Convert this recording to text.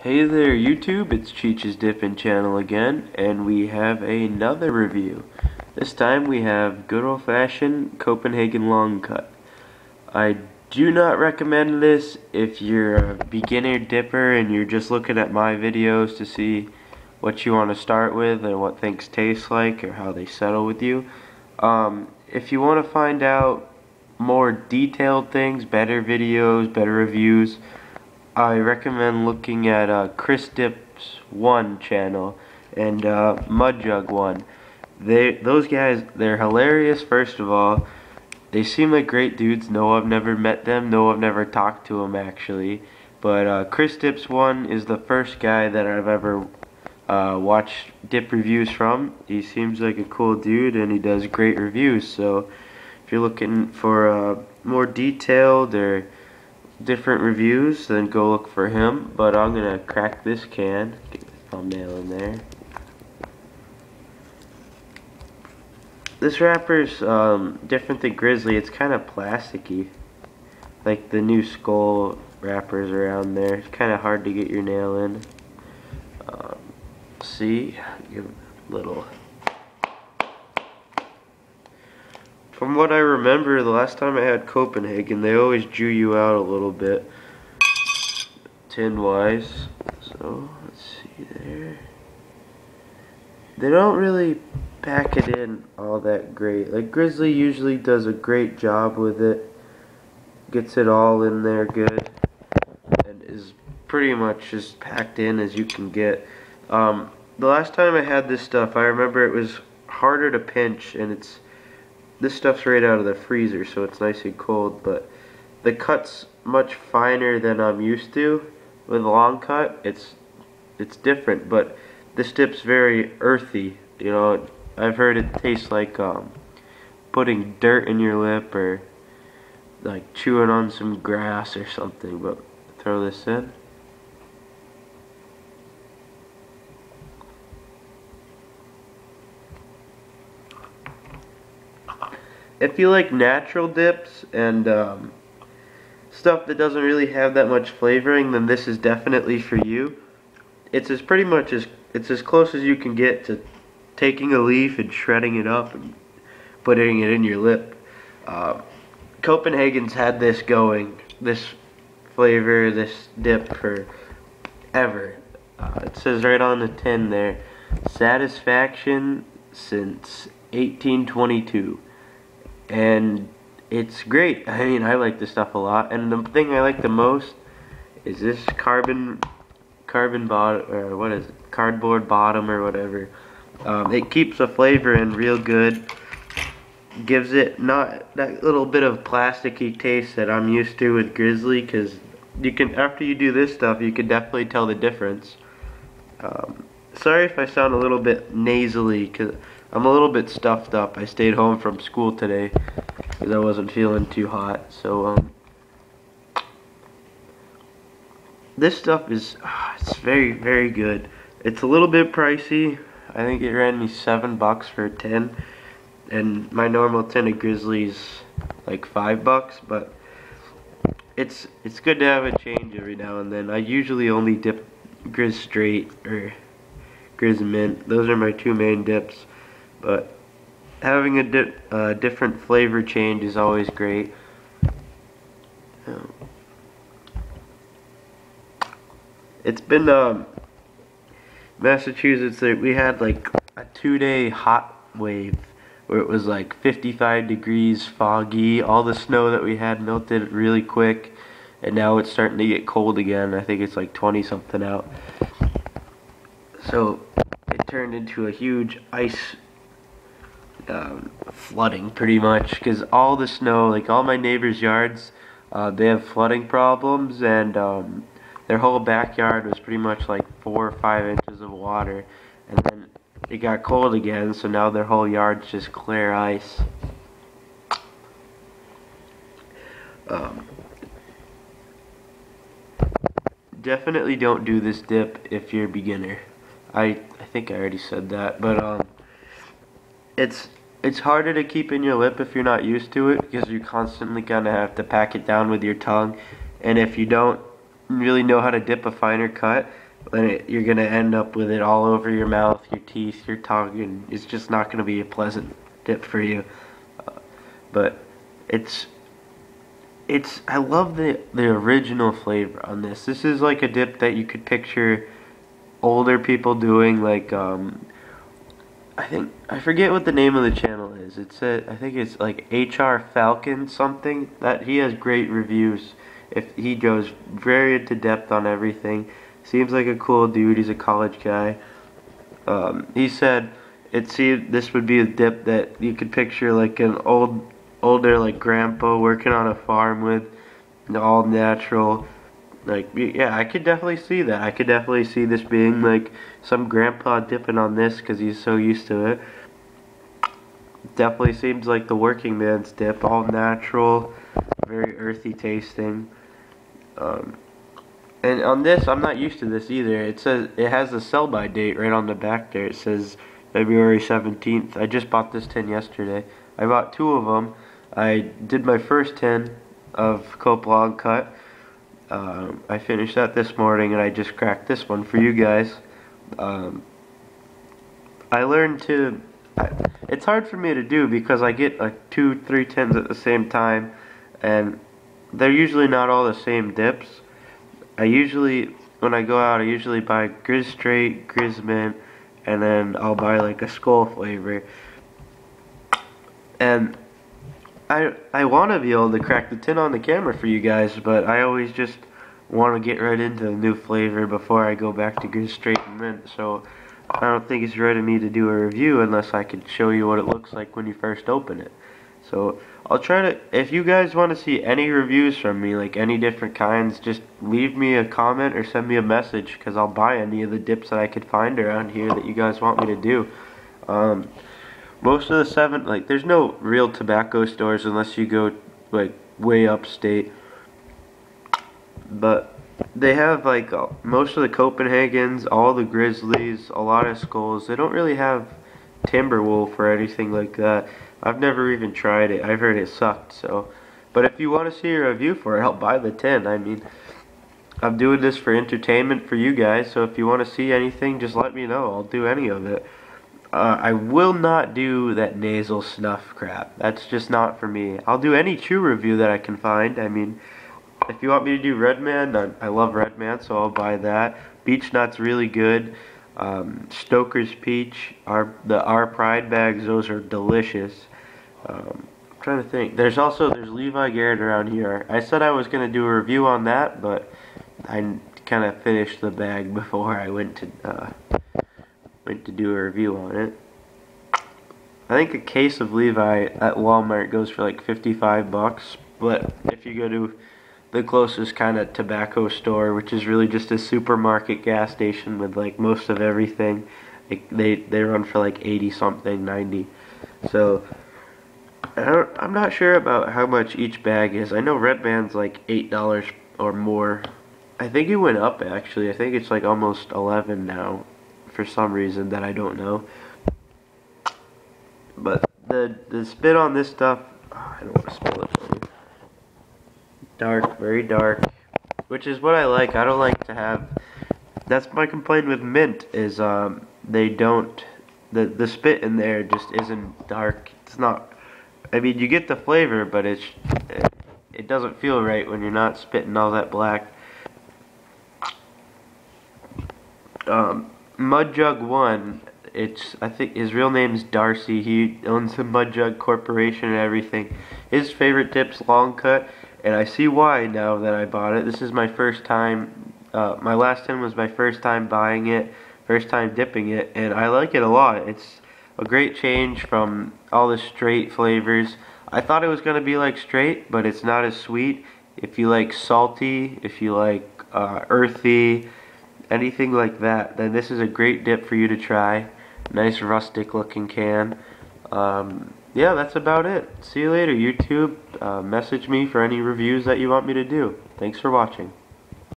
Hey there YouTube, it's Cheech's Dippin' channel again, and we have another review. This time we have good old-fashioned Copenhagen long cut. I do not recommend this if you're a beginner dipper and you're just looking at my videos to see what you want to start with and what things taste like or how they settle with you. If you want to find out more detailed things, better videos, better reviews, I recommend looking at Chris Dip's 1 channel and Mudjug 1. Those guys, they're hilarious. First of all, they seem like great dudes. No, I've never met them. No, I've never talked to them actually. But Chris Dip's 1 is the first guy that I've ever watched dip reviews from. He seems like a cool dude and he does great reviews. So if you're looking for more detailed or different reviews, then go look for him. But I'm gonna crack this can, get the thumbnail in there. This wrapper's different than Grizzly. It's kind of plasticky, like the new Skull wrappers around there. It's kind of hard to get your nail in. See, give it a little. From what I remember, the last time I had Copenhagen, they always Jew you out a little bit, tin-wise. So, let's see there. They don't really pack it in all that great. Like, Grizzly usually does a great job with it. Gets it all in there good. And is pretty much as packed in as you can get. The last time I had this stuff, I remember it was harder to pinch, and this stuff's right out of the freezer, so it's nice and cold, but the cut's much finer than I'm used to with long cut. It's different, but this dip's very earthy. You know, I've heard it tastes like putting dirt in your lip or like chewing on some grass or something. But throw this in. If you like natural dips and stuff that doesn't really have that much flavoring, then this is definitely for you. It's as close as you can get to taking a leaf and shredding it up and putting it in your lip. Copenhagen's had this going, this flavor, this dip forever. It says right on the tin there, satisfaction since 1822. And it's great. I mean, I like this stuff a lot. And the thing I like the most is this cardboard bottom, or what is it? Cardboard bottom or whatever. It keeps the flavor in real good. Gives it not that little bit of plasticky taste that I'm used to with Grizzly, because you can, after you do this stuff, you can definitely tell the difference. Sorry if I sound a little bit nasally, because I'm a little bit stuffed up. I stayed home from school today because I wasn't feeling too hot. So this stuff is it's very, very good. It's a little bit pricey. I think it ran me $7 for a tin, and my normal tin of Grizzly's like $5. But it's good to have a change every now and then. I usually only dip Grizz Straight or Grizz Mint. Those are my two main dips. But having a different flavor change is always great. It's been Massachusetts. We had like a 2-day hot wave where it was like 55 degrees, foggy. All the snow that we had melted really quick, and now it's starting to get cold again. I think it's like 20 something out. So it turned into a huge ice flooding pretty much, because all the snow, like all my neighbors' yards, they have flooding problems, and their whole backyard was pretty much like 4 or 5 inches of water, and then it got cold again, so now their whole yard's just clear ice. Definitely don't do this dip if you're a beginner. I think I already said that, but it's harder to keep in your lip if you're not used to it, because you're constantly gonna have to pack it down with your tongue, and if you don't really know how to dip a finer cut, and you're gonna end up with it all over your mouth, your teeth, your tongue, and it's just not gonna be a pleasant dip for you. But it's I love the original flavor on this. This is like a dip that you could picture older people doing, like I forget what the name of the channel is. I think it's like HR Falcon something. That he has great reviews. If he goes very into depth on everything. Seems like a cool dude. He's a college guy. He said this would be a dip that you could picture like an older like grandpa working on a farm with, all natural. Like, yeah, I could definitely see that. I could definitely see this being like some grandpa dipping on this because he's so used to it. Definitely seems like the working man's dip, all natural, very earthy tasting. And on this, I'm not used to this either. It says it has the sell-by date right on the back there. It says February 17th. I just bought this tin yesterday. I bought 2 of them. I did my first tin of Cope Long Cut. I finished that this morning, and I just cracked this one for you guys. I learned to. It's hard for me to do because I get like 2-3 tins at the same time, and they're usually not all the same dips. When I go out, I usually buy Grizz Straight, Grizz Mint, and then I'll buy like a Skull flavor. And I want to be able to crack the tin on the camera for you guys, but I always just want to get right into the new flavor before I go back to Grizz Straight and Mint. So I don't think it's right of me to do a review unless I could show you what it looks like when you first open it. So I'll try to, if you guys want to see any reviews from me, like any different kinds, just leave me a comment or send me a message, because I'll buy any of the dips that I could find around here that you guys want me to do. Most of the like there's no real tobacco stores unless you go like way upstate. But they have like most of the Copenhagens, all the Grizzlies, a lot of Skulls. They don't really have Timberwolf or anything like that. I've never even tried it. I've heard it sucked. So, but if you want to see a review for it, I'll buy the tin. I mean, I'm doing this for entertainment for you guys. So if you want to see anything, just let me know. I'll do any of it. I will not do that nasal snuff crap. That's just not for me. I'll do any chew review that I can find. I mean, if you want me to do Redman, I love Redman, so I'll buy that. Beech Nut's really good. Stoker's Peach, our Pride bags, those are delicious. I'm trying to think. There's Levi Garrett around here. I said I was going to do a review on that, but I kind of finished the bag before I went to do a review on it. I think a case of Levi at Walmart goes for like 55 bucks, but if you go to the closest kind of tobacco store, which is really just a supermarket gas station with like most of everything, they run for like 80 something, 90. So I'm not sure about how much each bag is. I know Red Band's like $8 or more. I think it went up actually. I think it's like almost 11 now for some reason that I don't know. But the spit on this stuff, I don't want to spill it for you. Dark, very dark, which is what I like. I don't like to have. That's my complaint with mint is they don't. The spit in there just isn't dark. It's not. I mean, you get the flavor, but it doesn't feel right when you're not spitting all that black. Mud Jug 1, I think his real name's Darcy. He owns the Mud Jug Corporation and everything. His favorite dip's long cut, and I see why now that I bought it. This is my first time. My last tin was my first time buying it, first time dipping it, and I like it a lot. It's a great change from all the straight flavors. I thought it was going to be like straight, but it's not as sweet. If you like salty, if you like earthy, anything like that, then this is a great dip for you to try. Nice rustic looking can. Yeah, that's about it. See you later, YouTube. Message me for any reviews that you want me to do. Thanks for watching.